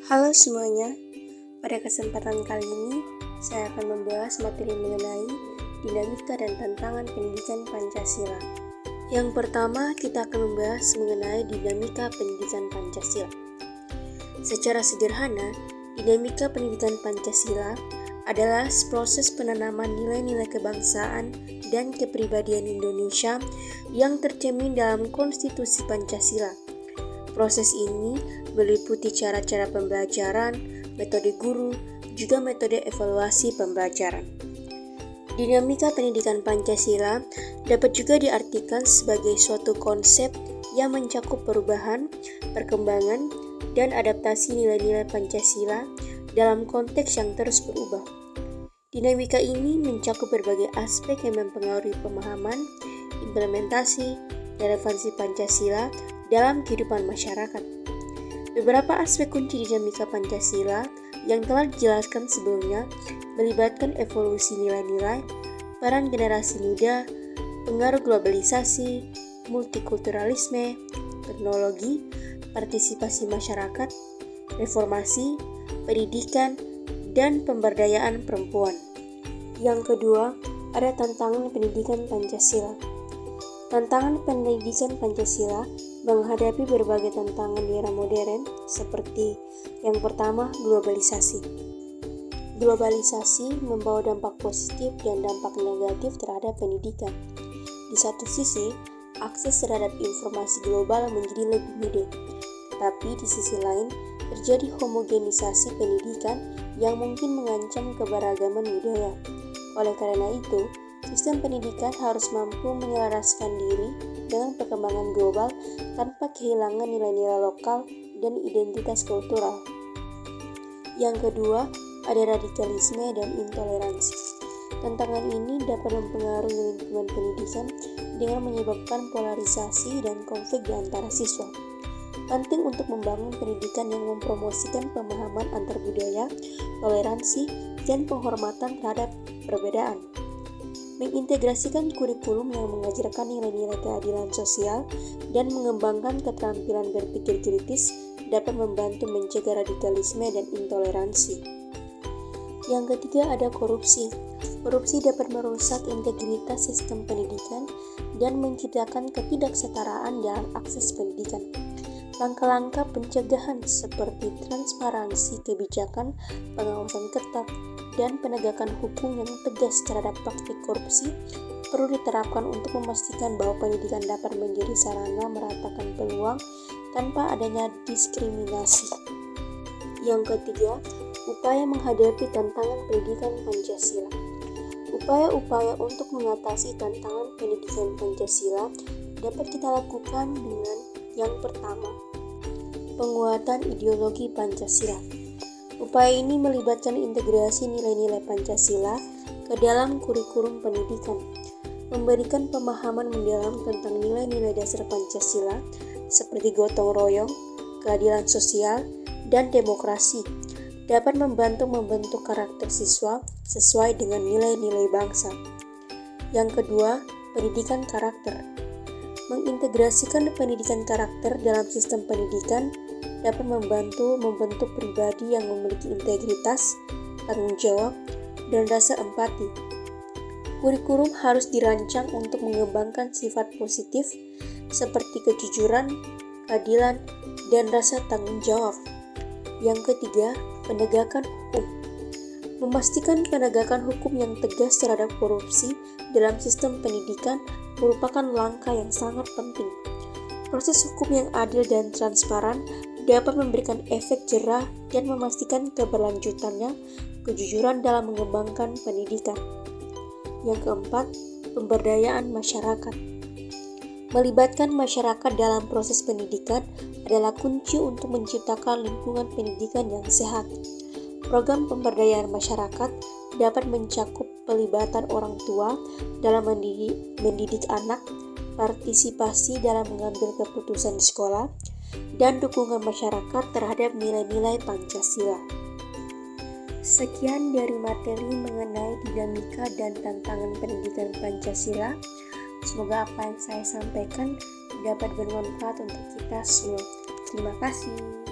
Halo semuanya, pada kesempatan kali ini saya akan membahas materi mengenai dinamika dan tantangan pendidikan Pancasila. Yang pertama, kita akan membahas mengenai dinamika pendidikan Pancasila. Secara sederhana, dinamika pendidikan Pancasila adalah proses penanaman nilai-nilai kebangsaan dan kepribadian Indonesia yang tercermin dalam Konstitusi Pancasila. Proses ini meliputi cara-cara pembelajaran, metode guru, juga metode evaluasi pembelajaran. Dinamika pendidikan Pancasila dapat juga diartikan sebagai suatu konsep yang mencakup perubahan, perkembangan, dan adaptasi nilai-nilai Pancasila dalam konteks yang terus berubah. Dinamika ini mencakup berbagai aspek yang mempengaruhi pemahaman, implementasi, relevansi Pancasila dalam kehidupan masyarakat. Beberapa aspek kunci dinamika Pancasila yang telah dijelaskan sebelumnya melibatkan evolusi nilai-nilai, peran generasi muda, pengaruh globalisasi, multikulturalisme, teknologi, partisipasi masyarakat, reformasi, pendidikan, dan pemberdayaan perempuan. Yang kedua, ada tantangan pendidikan Pancasila. Tantangan pendidikan Pancasila menghadapi berbagai tantangan di era modern seperti yang pertama, globalisasi. Globalisasi membawa dampak positif dan dampak negatif terhadap pendidikan. Di satu sisi, akses terhadap informasi global menjadi lebih mudah. Tetapi di sisi lain, terjadi homogenisasi pendidikan yang mungkin mengancam keberagaman budaya. Oleh karena itu, sistem pendidikan harus mampu menyelaraskan diri dengan perkembangan global tanpa kehilangan nilai-nilai lokal dan identitas kultural. Yang kedua, ada radikalisme dan intoleransi. Tantangan ini dapat mempengaruhi lingkungan pendidikan dengan menyebabkan polarisasi dan konflik di antara siswa. Penting untuk membangun pendidikan yang mempromosikan pemahaman antar budaya, toleransi, dan penghormatan terhadap perbedaan. Mengintegrasikan kurikulum yang mengajarkan nilai-nilai keadilan sosial dan mengembangkan keterampilan berpikir kritis dapat membantu mencegah radikalisme dan intoleransi. Yang ketiga ada korupsi. Korupsi dapat merusak integritas sistem pendidikan dan menciptakan ketidaksetaraan dalam akses pendidikan. Langkah-langkah pencegahan seperti transparansi kebijakan, pengawasan ketat, dan penegakan hukum yang tegas terhadap praktik korupsi perlu diterapkan untuk memastikan bahwa pendidikan dapat menjadi sarana meratakan peluang tanpa adanya diskriminasi. Yang ketiga, upaya menghadapi tantangan pendidikan Pancasila. Upaya-upaya untuk mengatasi tantangan pendidikan Pancasila dapat kita lakukan dengan yang pertama, penguatan ideologi Pancasila. Upaya ini melibatkan integrasi nilai-nilai Pancasila ke dalam kurikulum pendidikan, memberikan pemahaman mendalam tentang nilai-nilai dasar Pancasila seperti gotong royong, keadilan sosial, dan demokrasi, dapat membantu membentuk karakter siswa sesuai dengan nilai-nilai bangsa. Yang kedua, pendidikan karakter. Mengintegrasikan pendidikan karakter dalam sistem pendidikan dapat membantu membentuk pribadi yang memiliki integritas, tanggung jawab, dan rasa empati. Kurikulum harus dirancang untuk mengembangkan sifat positif seperti kejujuran, keadilan, dan rasa tanggung jawab. Yang ketiga, penegakan hukum. Memastikan penegakan hukum yang tegas terhadap korupsi dalam sistem pendidikan merupakan langkah yang sangat penting. Proses hukum yang adil dan transparan dapat memberikan efek jerah dan memastikan keberlanjutannya kejujuran dalam mengembangkan pendidikan. Yang keempat, pemberdayaan masyarakat. Melibatkan masyarakat dalam proses pendidikan adalah kunci untuk menciptakan lingkungan pendidikan yang sehat. Program pemberdayaan masyarakat dapat mencakup pelibatan orang tua dalam mendidik anak, partisipasi dalam mengambil keputusan sekolah, dan dukungan masyarakat terhadap nilai-nilai Pancasila. Sekian dari materi mengenai dinamika dan tantangan pendidikan Pancasila. Semoga apa yang saya sampaikan dapat bermanfaat untuk kita semua. Terima kasih.